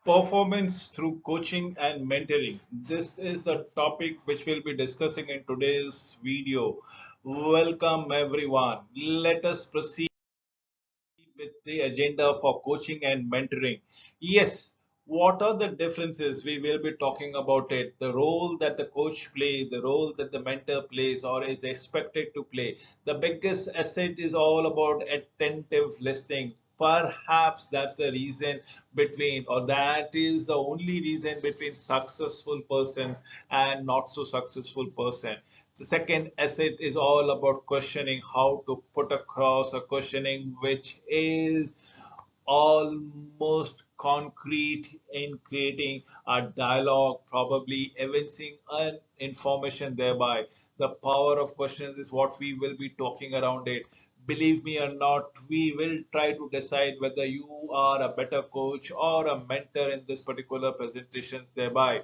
Performance through coaching and mentoring. This is the topic which we'll be discussing in today's video. Welcome everyone. Let us proceed with the agenda for coaching and mentoring. Yes, what are the differences? We will be talking about it. The role that the coach plays, the role that the mentor plays or is expected to play. The biggest asset is all about attentive listening. Perhaps that's the reason between, or that is the only reason between successful persons and not so successful person. The second asset is all about questioning, how to put across a questioning which is almost concrete in creating a dialogue, probably evincing an information thereby. The power of questions is what we will be talking around it. Believe me or not, we will try to decide whether you are a better coach or a mentor in this particular presentation thereby.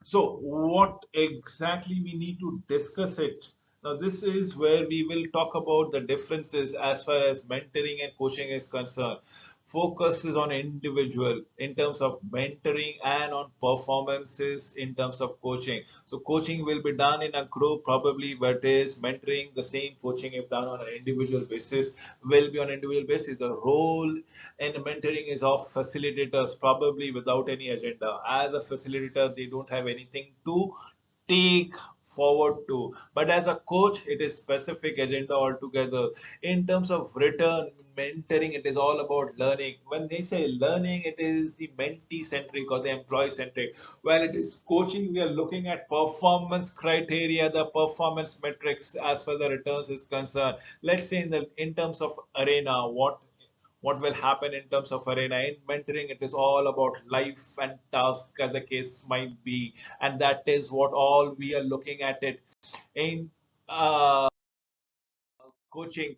So, what exactly we need to discuss it? Now, this is where we will talk about the differences as far as mentoring and coaching is concerned. Focus is on individual in terms of mentoring and on performances in terms of coaching. So, coaching will be done in a group probably, but is mentoring the same coaching if done on an individual basis will be on individual basis. The role in mentoring is of facilitators, probably without any agenda. As a facilitator, they don't have anything to take forward to. But as a coach, it is specific agenda altogether. In terms of return, mentoring, it is all about learning. When they say learning, it is the mentee centric or the employee centric. While it is coaching, we are looking at performance criteria, the performance metrics as far the returns is concerned. Let's say in terms of arena, what will happen in terms of arena. In mentoring, it is all about life and task as the case might be, and that is what all we are looking at it. In coaching,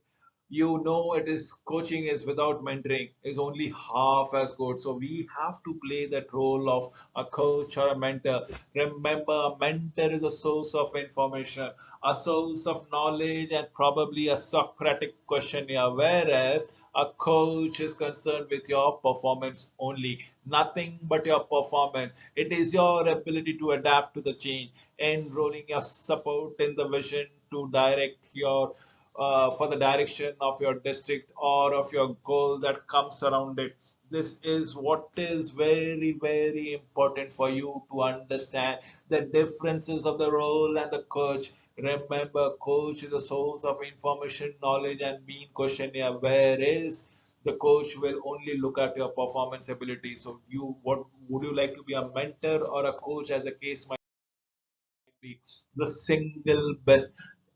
it is coaching is without mentoring is only half as good. So we have to play that role of a coach or a mentor. Remember, a mentor is a source of information, a source of knowledge, and probably a Socratic questionnaire, whereas a coach is concerned with your performance only, nothing but your performance. It is your ability to adapt to the change, enrolling your support in the vision to direct your for the direction of your district or of your goal that comes around it. This is what is very, very important for you to understand the differences of the role and the coach. Remember, coach is a source of information, knowledge, and being questionnaire, whereas the coach will only look at your performance ability. So, what would you like to be, a mentor or a coach, as the case might be? The single best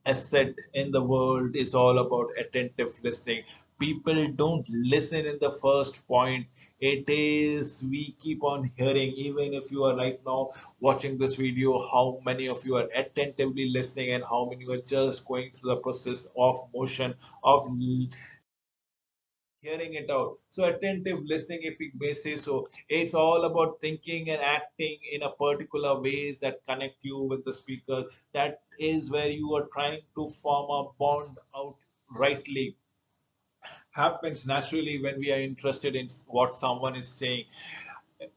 asset in the world is all about attentive listening. People don't listen in the first point. It is we keep on hearing, even if you are right now watching this video, how many of you are attentively listening and how many are just going through the process of motion of hearing it out. So attentive listening, if we may say so, it's all about thinking and acting in a particular ways that connect you with the speaker. That is where you are trying to form a bond out rightly. Happens naturally when we are interested in what someone is saying.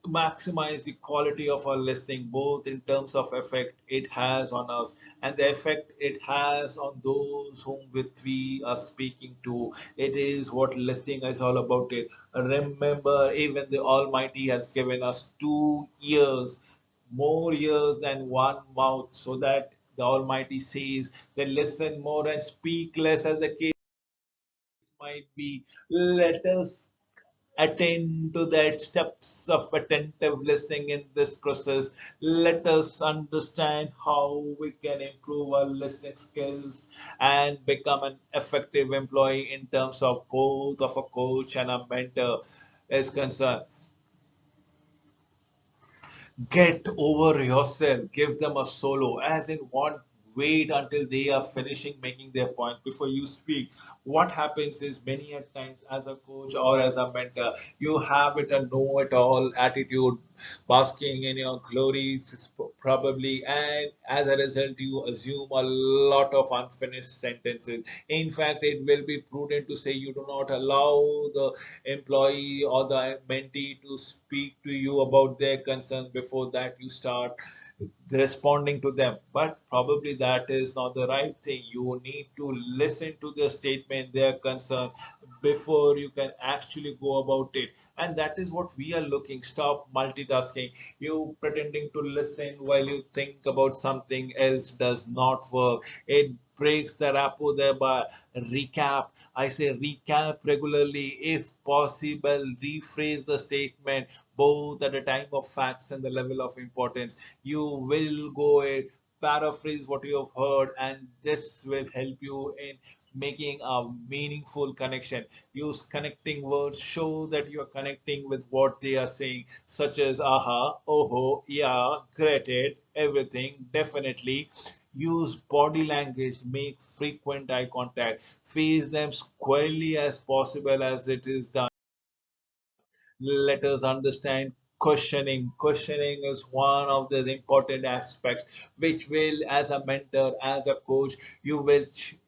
Maximize the quality of our listening, both in terms of effect it has on us and the effect it has on those whom with we are speaking to. It is what listening is all about. It. Remember, even the Almighty has given us 2 ears, more ears than one mouth, so that the Almighty says that listen more and speak less, as the case might be. Let us attend to the steps of attentive listening in this process. Let us understand how we can improve our listening skills and become an effective employee in terms of both of a coach and a mentor is concerned. Get over yourself, give them a solo, as in what? wait until they are finishing making their point before you speak. What happens is many a times as a coach or as a mentor, you have it a know-it-all attitude, basking in your glories probably, and as a result, you assume a lot of unfinished sentences. In fact, it will be prudent to say you do not allow the employee or the mentee to speak to you about their concerns before that you start responding to them. But probably that is not the right thing. You need to listen to their statement, their concern, before you can actually go about it. And that is what we are looking. Stop multitasking. You pretending to listen while you think about something else does not work. It breaks the rapport thereby. Recap. I say recap regularly. If possible, rephrase the statement both at the time of facts and the level of importance. You will go and paraphrase what you have heard, and this will help you in making a meaningful connection. Use connecting words, show that you are connecting with what they are saying, such as aha, oh, yeah, great, it, everything, definitely. Use body language, make frequent eye contact, face them squarely as possible as it is done. Let us understand questioning. Questioning is one of the important aspects which will, as a mentor, as a coach, you will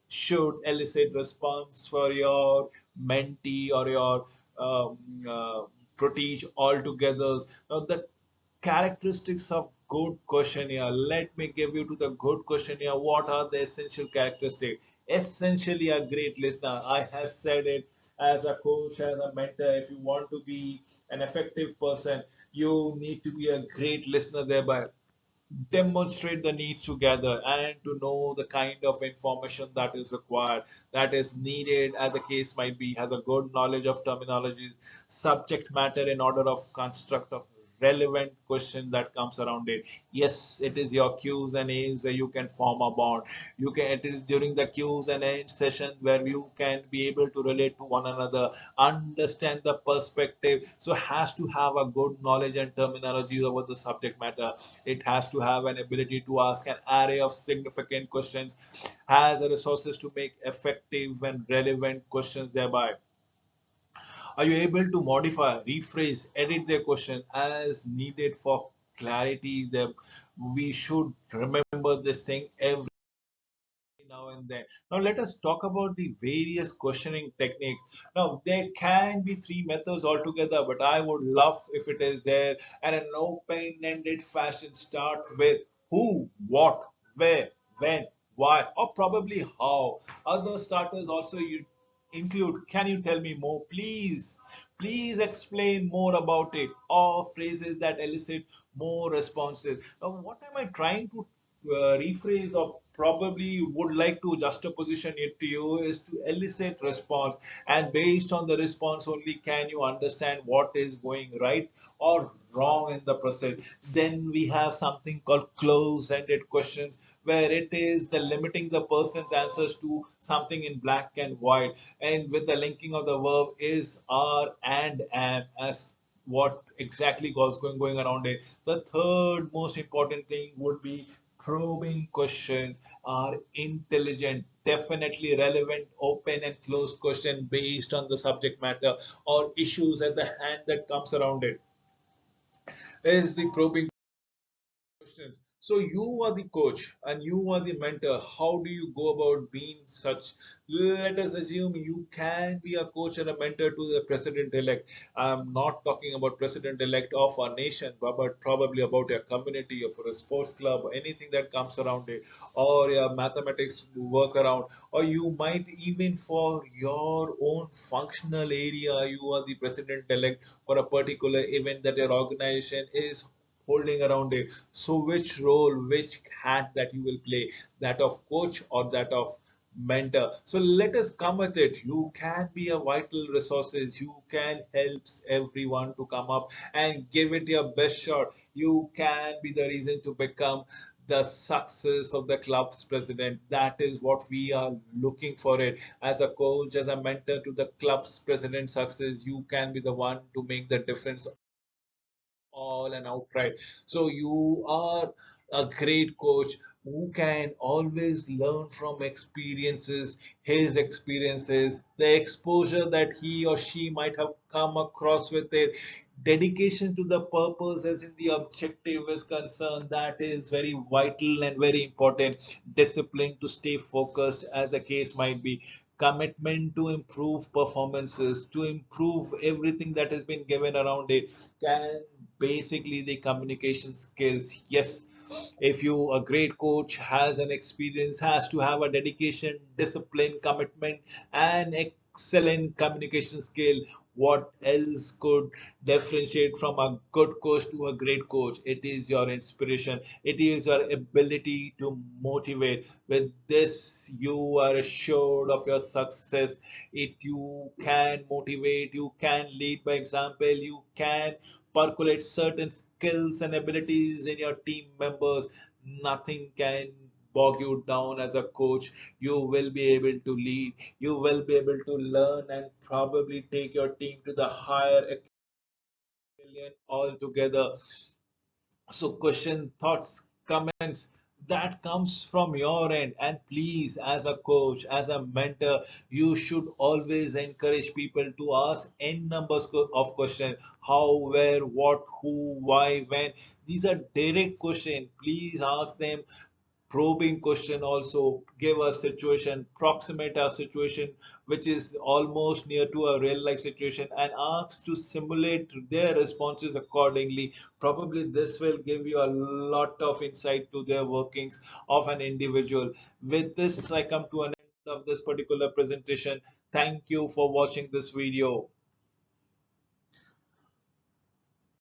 should elicit response for your mentee or your um, uh, protege altogether. Now, the characteristics of good questionnaire. Let me give you to the good questionnaire. What are the essential characteristics? Essentially, a great listener. I have said it as a coach, as a mentor. If you want to be an effective person, you need to be a great listener, thereby demonstrate the needs together and to know the kind of information that is required, that is needed, as the case might be, has a good knowledge of terminology, subject matter in order of construct of relevant question that comes around it. Yes, it is your Q's and A's where you can form a bond. You can, it is during the Q's and A's session where you can be able to relate to one another, understand the perspective. So has to have a good knowledge and terminology over the subject matter. It has to have an ability to ask an array of significant questions, has the resources to make effective and relevant questions thereby. Are you able to modify, rephrase, edit their question as needed for clarity? That we should remember this thing every now and then. Now let us talk about the various questioning techniques. Now there can be three methods altogether, but I would love if it is there and an open-ended fashion. Start with who, what, where, when, why, or probably how. Other starters also you include. Can you tell me more, please? Please explain more about it, or phrases that elicit more responses. Now, what am I trying to rephrase or probably would like to juxtaposition it to you is to elicit response, and based on the response only can you understand what is going right or wrong in the process. Then we have something called close-ended questions, where it is the limiting the person's answers to something in black and white, and with the linking of the verb is, are, and am as what exactly goes going around it. The third most important thing would be probing questions are intelligent, definitely relevant, open and closed question based on the subject matter or issues at the hand that comes around it. Is the probing questions. So you are the coach and you are the mentor. How do you go about being such? Let us assume you can be a coach and a mentor to the president-elect. I'm not talking about president-elect of our nation, but probably about your community or for a sports club or anything that comes around it, or your mathematics work around, or you might even for your own functional area, you are the president-elect for a particular event that your organization is holding around it. So which role, which hat that you will play, that of coach or that of mentor? So let us come with it. You can be a vital resources. You can help everyone to come up and give it your best shot. You can be the reason to become the success of the club's president. That is what we are looking for it. As a coach, as a mentor to the club's president success, you can be the one to make the difference all and outright. So you are a great coach. who can always learn from experiences, his experiences, the exposure that he or she might have come across with it. Dedication to the purpose as in the objective is concerned, that is very vital and very important. Discipline to stay focused as the case might be. Commitment to improve performances, to improve everything that has been given around it. Can basically the communication skills. Yes, if you a great coach has an experience, has to have a dedication, discipline, commitment, and excellent communication skill. What else could differentiate from a good coach to a great coach? It is your inspiration, it is your ability to motivate. With this you are assured of your success. It you can motivate, you can lead by example, you can percolate certain skills and abilities in your team members. Nothing can bog you down as a coach. You will be able to lead, you will be able to learn, and probably take your team to the higher echelon altogether. So, question, thoughts, comments that comes from your end. And please, as a coach, as a mentor, you should always encourage people to ask n numbers of questions: how, where, what, who, why, when. These are direct questions. Please ask them probing question also. Give a situation, proximate a situation which is almost near to a real life situation, and ask to simulate their responses accordingly. Probably this will give you a lot of insight to their workings of an individual. With this I come to an end of this particular presentation. Thank you for watching this video.